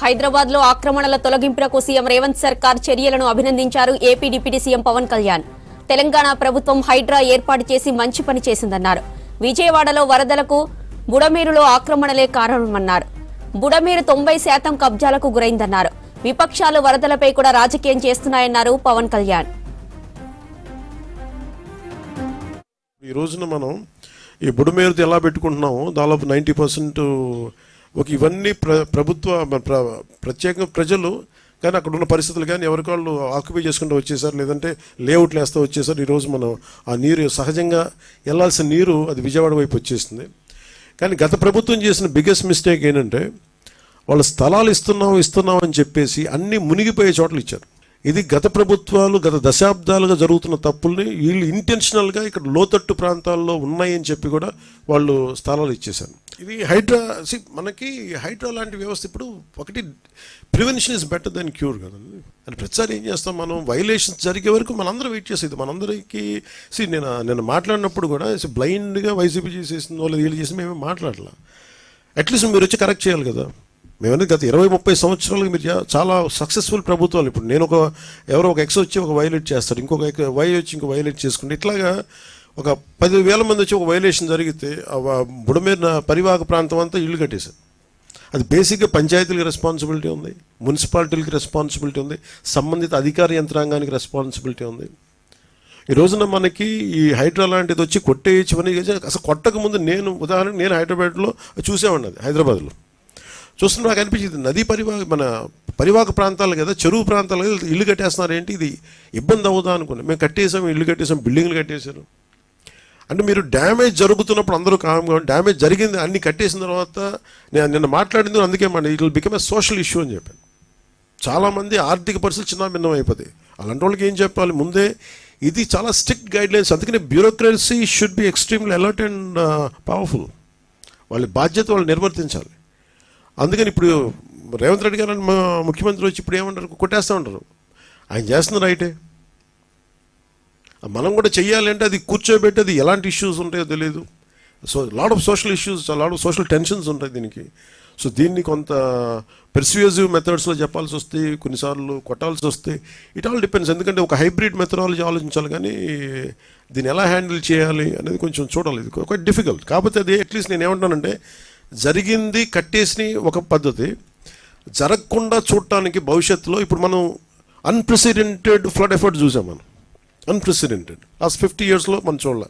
హైదరాబాద్ లో ఆక్రమణల తొలగింపునకు సీఎం రేవంత్ సర్కార్ చర్యలను అభినందించారు AP deputy CM Pawan Kalyan. Telangana ప్రభుత్వం హైడ్రా ఏర్పాటు చేసి మంచి పని చేసిందన్నారు. విజయవాడలో వరదలకు బుడమేరులో ఆక్రమణలే కారణమన్నారు. బుడమేరు 90% కబ్జాలకు గురైందన్నారు. విపక్షాలు వరదలపై కూడా రాజకీయం చేస్తున్నాయన్నారు పవన్ కళ్యాణ్. ఈ రోజున మనం ఈ బుడమేరుతో ఎలా పెట్టుకుంటున్నామో దాదాపు 90% ఇవన్నీ ప్రత్యేకంగా ప్రజలు కానీ అక్కడ ఉన్న పరిస్థితులు కానీ ఎవరికాళ్ళు ఆక్యుపై చేసుకుంటూ వచ్చేసారు, లేదంటే లేఅవుట్లు వేస్తూ వచ్చేసారు. ఈరోజు మనం ఆ నీరు సహజంగా వెళ్లాల్సిన నీరు అది విజయవాడ వైపు వచ్చేసింది. కానీ గత ప్రభుత్వం చేసిన బిగ్గెస్ట్ మిస్టేక్ ఏంటంటే వాళ్ళు స్థలాలు ఇస్తున్నాం అని చెప్పేసి అన్నీ మునిగిపోయే చోట్ల ఇచ్చారు. ఇది గత ప్రభుత్వాలు గత దశాబ్దాలుగా జరుగుతున్న తప్పుల్ని వీళ్ళు ఇంటెన్షనల్గా ఇక్కడ లోతట్టు ప్రాంతాల్లో ఉన్నాయని చెప్పి కూడా వాళ్ళు స్థలాలు ఇచ్చేశారు. ఇది మనకి హైడ్రా లాంటి వ్యవస్థ ఇప్పుడు ఒకటి prevention is better than cure కదండి. అని ప్రతిసారి ఏం చేస్తాం మనం, వైలేషన్స్ జరిగే వరకు మనందరం వెయిట్ చేసేది. మనందరికీ నేను మాట్లాడినప్పుడు కూడా బ్లైండ్గా వైసీపీ చేసేసిందో లేదా వీళ్ళు చేసి మేమే మాట్లాడలా. అట్లీస్ట్ మీరు వచ్చి కరెక్ట్ చేయాలి కదా. మేమనేది గత 20-30 సంవత్సరాలుగా మీరు చాలా సక్సెస్ఫుల్ ప్రభుత్వాలు. ఇప్పుడు నేను ఎవరో ఒక ఎక్స్ వచ్చి ఒక వైలేట్ చేస్తాడు, ఇంకొక వై వచ్చి ఇంకో వైలేట్ చేసుకుంటే ఇట్లాగా ఒక 10,000 మంది వచ్చి ఒక వైలేషన్ జరిగితే బుడమేరు పరివాహక ప్రాంతం అంతా ఇల్లు కట్టేశారు. అది బేసిక్గా పంచాయతీలకు రెస్పాన్సిబిలిటీ ఉంది, మున్సిపాలిటీలకు రెస్పాన్సిబిలిటీ ఉంది, సంబంధిత అధికార యంత్రాంగానికి రెస్పాన్సిబిలిటీ ఉంది. ఈ రోజున మనకి ఈ హైడ్రా లాంటిది వచ్చి కొట్టేయచ్చని అసలు కొట్టక ముందు ఉదాహరణకు నేను హైదరాబాద్లో చూసేవాడిని. హైదరాబాద్లో చూస్తున్నా నాకు అనిపించింది నదీ మన పరివాహక ప్రాంతాలు కదా, చెరువు ప్రాంతాలు కదా, ఇల్లు కట్టేస్తున్నారు ఏంటి, ఇది ఇబ్బంది అవుదా అనుకున్నాం. మేము ఇల్లు కట్టేసాం, బిల్డింగ్లు కట్టేశారు. అంటే మీరు డ్యామేజ్ జరుగుతున్నప్పుడు అందరూ కామ్గా, డ్యామేజ్ జరిగింది అన్ని కట్టేసిన తర్వాత నేను నిన్న మాట్లాడింది అందుకే it will become a social issue అని చెప్పాను. చాలామంది ఆర్థిక పరిస్థితులు చిన్న భిన్నం అయిపోతాయి. అలాంటి వాళ్ళకి ఏం చెప్పాలి, ముందే ఇది చాలా స్ట్రిక్ట్ గైడ్లైన్స్. అందుకనే bureaucracy should be extremely alert and powerful. వాళ్ళ బాధ్యత వాళ్ళు నిర్వర్తించాలి. అందుకని ఇప్పుడు రేవంత్ రెడ్డి గారు ముఖ్యమంత్రి వచ్చి ఇప్పుడు ఏమంటారు, కొట్టేస్తూ ఉంటారు. ఆయన చేస్తున్న రైటే, మనం కూడా చెయ్యాలి. అంటే అది కూర్చోబెట్టి అది ఎలాంటి ఇష్యూస్ ఉంటాయో తెలియదు. So lot of social issues, lot of social tensions ఉంటాయి దీనికి. సో దీన్ని కొంత పెర్స్యూజివ్ మెథడ్స్లో చెప్పాల్సి వస్తే, కొన్నిసార్లు కొట్టాల్సి వస్తే, ఇట్ ఆల్ డిపెండ్స్. ఎందుకంటే ఒక హైబ్రిడ్ మెథడాలజీ ఆలోచించాలి, కానీ దీన్ని ఎలా హ్యాండిల్ చేయాలి అనేది కొంచెం చూడాలి. ఇది ఒక డిఫికల్ట్. కాకపోతే అది అట్లీస్ట్ నేను ఏమంటానంటే జరిగింది కట్టేసి ఒక పద్ధతి, జరగకుండా చూడటానికి భవిష్యత్తులో ఇప్పుడు మనం అన్ప్రెసిడెంటెడ్ ఫ్లడ్ ఎఫర్ట్ చూసాం. మనం అన్ప్రెసిడెంటెడ్ లాస్ట్ 50 yearsలో మనం చూడాలి.